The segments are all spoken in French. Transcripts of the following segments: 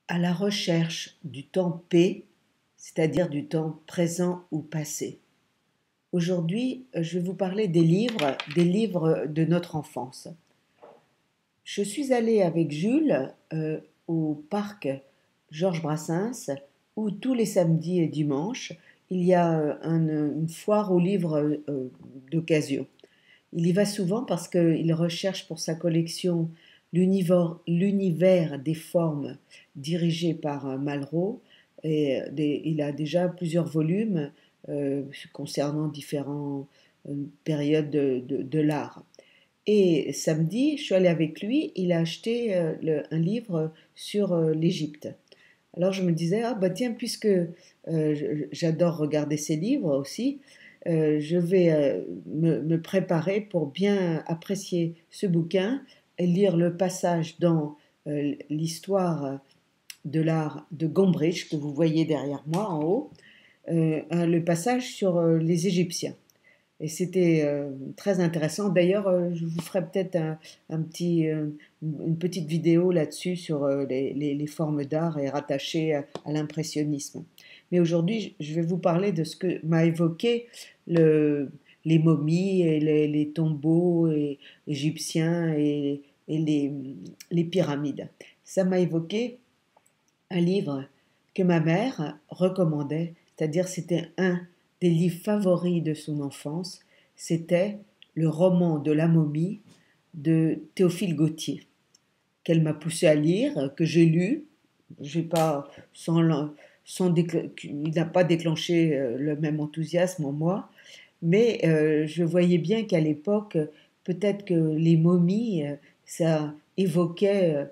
À la recherche du temps P, c'est-à-dire du temps présent ou passé. Aujourd'hui, je vais vous parler des livres de notre enfance. Je suis allée avec Jules au parc Georges Brassens, où tous les samedis et dimanches, il y a une foire aux livres d'occasion. Il y va souvent parce qu'il recherche pour sa collection l'univers des formes dirigé par Malraux. Il a déjà plusieurs volumes concernant différentes périodes de l'art. Et samedi, je suis allée avec lui, il a acheté un livre sur l'Égypte. Alors je me disais, ah bah tiens, puisque j'adore regarder ces livres aussi, je vais me préparer pour bien apprécier ce bouquin et lire le passage dans l'histoire de l'art de Gombrich que vous voyez derrière moi en haut, le passage sur les Égyptiens. Et c'était très intéressant. D'ailleurs, je vous ferai peut-être une petite vidéo là-dessus sur les formes d'art et rattachées à l'impressionnisme. Mais aujourd'hui, je vais vous parler de ce que m'a évoqué les momies et les tombeaux égyptiens et les pyramides. Ça m'a évoqué un livre que ma mère recommandait, c'est-à-dire c'était un des livres favoris de son enfance, c'était le roman de la momie de Théophile Gautier, qu'elle m'a poussé à lire, que j'ai lu. J'ai pas, il n'a pas déclenché le même enthousiasme en moi, mais je voyais bien qu'à l'époque, peut-être que les momies, ça évoquait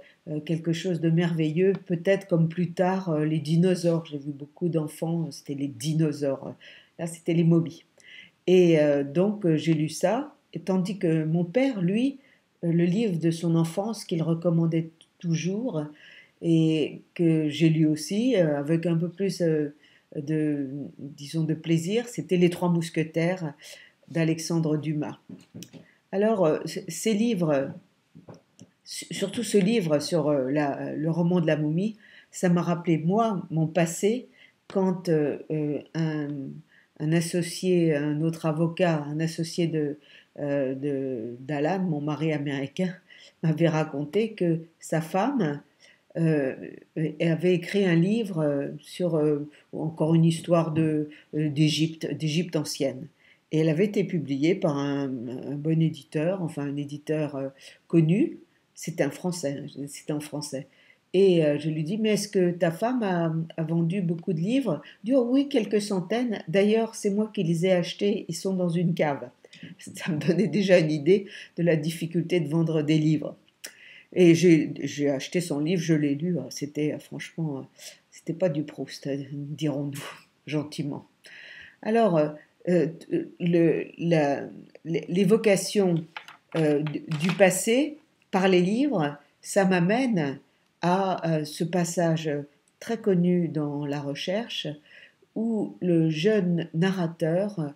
quelque chose de merveilleux, peut-être comme plus tard les dinosaures. J'ai vu beaucoup d'enfants, c'était les dinosaures. Là, c'était les momies. Et donc, j'ai lu ça, et tandis que mon père, lui, le livre de son enfance qu'il recommandait toujours, et que j'ai lu aussi, avec un peu plus disons, de plaisir, c'était Les Trois Mousquetaires d'Alexandre Dumas. Alors, ces livres, surtout ce livre sur le roman de la momie, ça m'a rappelé, moi, mon passé, quand un associé, un autre avocat, un associé d'Alan, mon mari américain, m'avait raconté que sa femme avait écrit un livre sur encore une histoire d'Égypte ancienne. Et elle avait été publiée par un bon éditeur, enfin un éditeur connu. C'était un français, c'était en français. Et je lui dis, mais est-ce que ta femme a vendu beaucoup de livres? Il dit, oh oui, quelques centaines. D'ailleurs, c'est moi qui les ai achetés, ils sont dans une cave. Ça me donnait déjà une idée de la difficulté de vendre des livres. Et j'ai acheté son livre, je l'ai lu. C'était franchement, c'était pas du Proust, dirons-nous gentiment. Alors, l'évocation du passé par les livres, ça m'amène à ce passage très connu dans la recherche où le jeune narrateur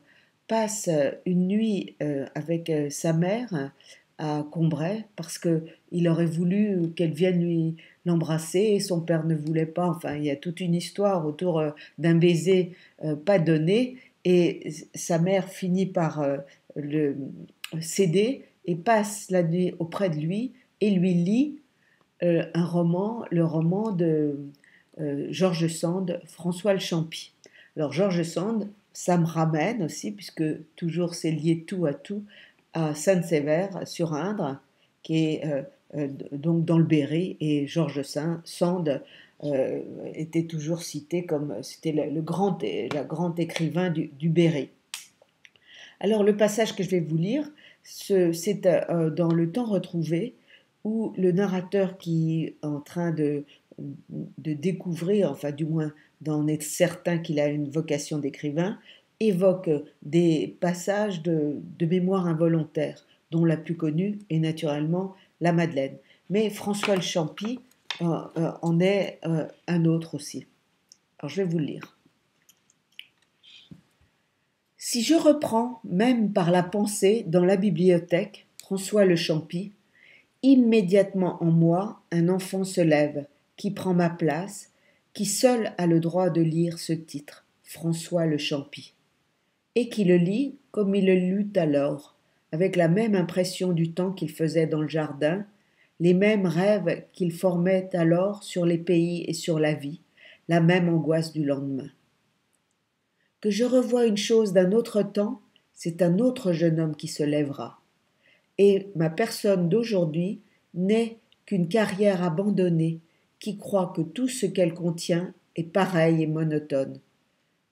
passe une nuit avec sa mère à Combray parce qu'il aurait voulu qu'elle vienne lui l'embrasser et son père ne voulait pas. Enfin, il y a toute une histoire autour d'un baiser pas donné et sa mère finit par le céder et passe la nuit auprès de lui et lui lit un roman, le roman de George Sand, François le Champy. Alors George Sand, ça me ramène aussi, puisque toujours c'est lié tout à Saint-Sévère sur Indre, qui est donc dans le Berry, et George Sand était toujours cité comme c'était le grand écrivain du Berry. Alors le passage que je vais vous lire, c'est dans Le Temps retrouvé, où le narrateur qui est en train de découvrir, enfin du moins d'en être certain qu'il a une vocation d'écrivain, évoque des passages de mémoire involontaire, dont la plus connue est naturellement La Madeleine. Mais François le Champy en est un autre aussi. Alors je vais vous le lire. Si je reprends, même par la pensée, dans la bibliothèque, François le Champy, immédiatement en moi, un enfant se lève, qui prend ma place, qui seul a le droit de lire ce titre, François le Champy, et qui le lit comme il le lut alors, avec la même impression du temps qu'il faisait dans le jardin, les mêmes rêves qu'il formait alors sur les pays et sur la vie, la même angoisse du lendemain. Que je revois une chose d'un autre temps, c'est un autre jeune homme qui se lèvera. Et ma personne d'aujourd'hui n'est qu'une carrière abandonnée qui croit que tout ce qu'elle contient est pareil et monotone,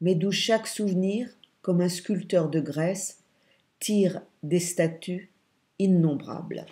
mais d'où chaque souvenir, comme un sculpteur de Grèce, tire des statues innombrables.